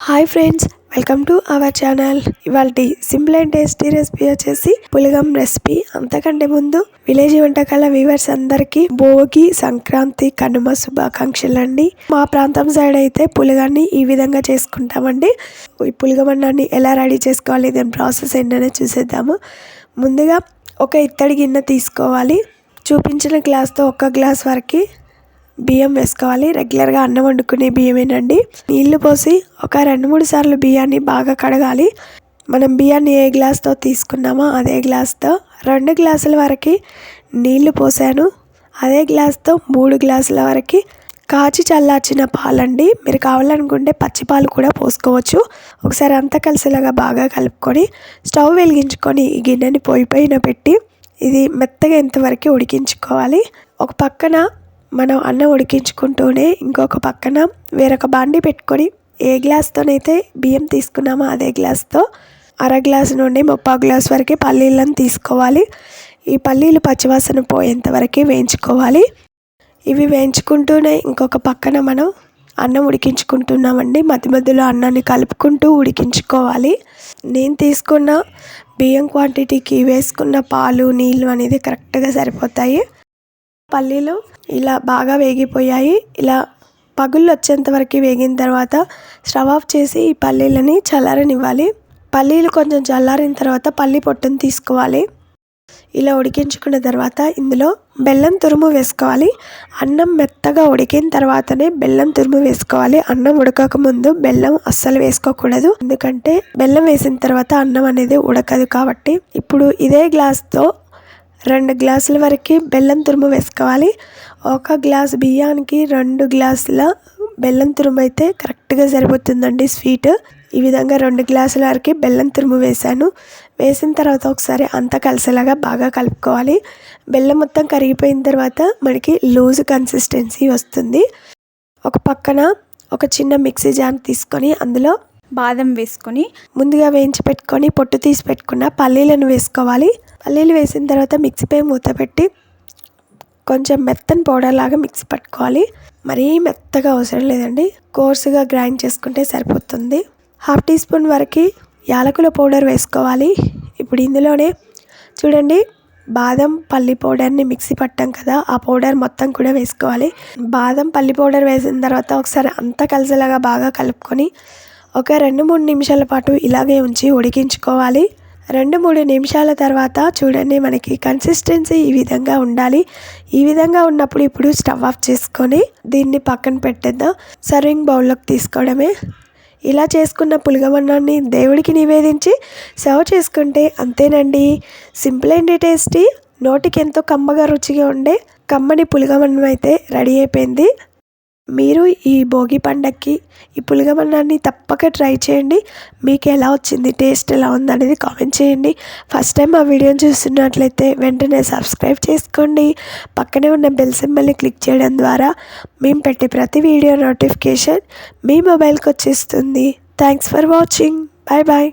Hi friends, welcome to our channel. ఇవాళ simple and tasty recipe వచ్చేసి పులగం recipe. అంతకంటే ముందు విలేజ్ వంటకాల వ్యూవర్స్ అందరికీ భోగి, సంక్రాంతి, కనుమ శుభాకాంక్షలు అండి. మా ప్రాంతం సైడ్ అయితే పులగాన్ని ఈ విధంగా చేసుకుంటామండి. ఈ పులగం అన్నాన్ని ఎలా రెడీ చేసుకోవాలి, దాని ప్రాసెస్ ఏంటనే చూసేద్దాము. ముందుగా ఒక ఇత్తడి గిన్నె తీసుకోవాలి. చూపించిన గ్లాస్తో ఒక గ్లాస్ వరకు బియ్యం వేసుకోవాలి. రెగ్యులర్గా అన్నం వండుకునే బియ్యమేనండి. నీళ్లు పోసి ఒక 2-3 సార్లు బియ్యాన్ని బాగా కడగాలి. మనం బియ్యాన్ని ఏ గ్లాస్తో తీసుకున్నామో అదే గ్లాస్తో 2 గ్లాసుల వరకు నీళ్లు పోసాను. అదే గ్లాస్తో 3 గ్లాసుల వరకు కాచి చల్లార్చిన పాలండి. మీరు కావాలనుకుంటే పచ్చిపాలు కూడా పోసుకోవచ్చు. ఒకసారి అంతా కలిసేలాగా బాగా కలుపుకొని స్టవ్ వెలిగించుకొని ఈ గిన్నెని పొయ్యి పైన పెట్టి ఇది మెత్తగా ఎంతవరకు ఉడికించుకోవాలి. ఒక పక్కన మనం అన్నం ఉడికించుకుంటూనే ఇంకొక పక్కన వేరొక బాండి పెట్టుకొని ఏ గ్లాస్తోనైతే బియ్యం తీసుకున్నామో అదే గ్లాస్తో 1/2 గ్లాసు నుండి 3/4 గ్లాసు వరకు పల్లీలను తీసుకోవాలి. ఈ పల్లీలు పచ్చివాసన పోయేంత వరకు వేయించుకోవాలి. ఇవి వేయించుకుంటూనే ఇంకొక పక్కన మనం అన్నం ఉడికించుకుంటున్నామండి. మధ్య మధ్యలో అన్నాన్ని కలుపుకుంటూ ఉడికించుకోవాలి. నేను తీసుకున్న బియ్యం క్వాంటిటీకి వేసుకున్న పాలు, నీళ్ళు అనేది కరెక్ట్గా సరిపోతాయి. పల్లీలు ఇలా బాగా వేగిపోయాయి. ఇలా పగుళ్ళు వచ్చేంత వరకు వేగిన తర్వాత స్టవ్ ఆఫ్ చేసి ఈ పల్లీలని చల్లారనివ్వాలి. పల్లీలు కొంచెం చల్లారిన తర్వాత పల్లి పొట్టును తీసుకోవాలి. ఇలా ఉడికించుకున్న తర్వాత ఇందులో బెల్లం తురుము వేసుకోవాలి. అన్నం మెత్తగా ఉడికిన తర్వాతనే బెల్లం తురుము వేసుకోవాలి. అన్నం ఉడకక ముందు బెల్లం అస్సలు వేసుకోకూడదు. ఎందుకంటే బెల్లం వేసిన తర్వాత అన్నం అనేది ఉడకదు కాబట్టి. ఇప్పుడు ఇదే గ్లాస్తో 2 గ్లాసుల వరకు బెల్లం తురుము వేసుకోవాలి. 1 గ్లాస్ బియ్యానికి 2 గ్లాసుల బెల్లం తురుము అయితే కరెక్ట్గా సరిపోతుందండి స్వీట్. ఈ విధంగా 2 గ్లాసుల వరకు బెల్లం తురుము వేసాను. వేసిన తర్వాత ఒకసారి అంతా కలిసేలాగా బాగా కలుపుకోవాలి. బెల్లం మొత్తం కరిగిపోయిన తర్వాత మనకి లూజ్ కన్సిస్టెన్సీ వస్తుంది. ఒక పక్కన ఒక చిన్న మిక్సీ జార్ తీసుకొని అందులో బాదం వేసుకొని ముందుగా వేయించి పెట్టుకొని పొట్టు తీసి పెట్టుకున్న పల్లీలను వేసుకోవాలి. పల్లీలు వేసిన తర్వాత మిక్సీపై మూత పెట్టి కొంచెం మెత్తని పౌడర్ లాగా మిక్సీ పట్టుకోవాలి. మరీ మెత్తగా అవసరం లేదండి, కోర్సుగా గ్రైండ్ చేసుకుంటే సరిపోతుంది. 1/2 టీ స్పూన్ వరకు యాలకుల పౌడర్ వేసుకోవాలి. ఇప్పుడు ఇందులోనే చూడండి, బాదం పల్లి పౌడర్ని మిక్సీ పట్టాం కదా, ఆ పౌడర్ మొత్తం కూడా వేసుకోవాలి. బాదం పల్లి పౌడర్ వేసిన తర్వాత ఒకసారి అంతా కలిసేలాగా బాగా కలుపుకొని ఒక 2-3 నిమిషాల పాటు ఇలాగే ఉంచి ఉడికించుకోవాలి. 2-3 నిమిషాల తర్వాత చూడండి, మనకి కన్సిస్టెన్సీ ఈ విధంగా ఉండాలి. ఈ విధంగా ఉన్నప్పుడు ఇప్పుడు స్టవ్ ఆఫ్ చేసుకొని దీన్ని పక్కన పెట్టేద్దాం. సర్వింగ్ బౌల్లోకి తీసుకోవడమే. ఇలా చేసుకున్న పులగమన్నాన్ని దేవుడికి నివేదించి సర్వ్ చేసుకుంటే అంతేనండి. సింపుల్ అండ్ టేస్టీ, నోటికి ఎంతో కమ్మగా రుచిగా ఉండే కమ్మని పులగమన్నం అయితే రెడీ అయిపోయింది. మీరు ఈ భోగి పండగకి ఈ పులగమన్నాన్ని తప్పక ట్రై చేయండి. మీకు ఎలా వచ్చింది, టేస్ట్ ఎలా ఉంది అనేది కామెంట్ చేయండి. ఫస్ట్ టైం ఆ వీడియోని చూస్తున్నట్లయితే వెంటనే సబ్స్క్రైబ్ చేసుకోండి. పక్కనే ఉన్న బెల్ సింబల్ని క్లిక్ చేయడం ద్వారా మేము పెట్టే ప్రతి వీడియో నోటిఫికేషన్ మీ మొబైల్కి వచ్చేస్తుంది. Thanks for watching. Bye bye.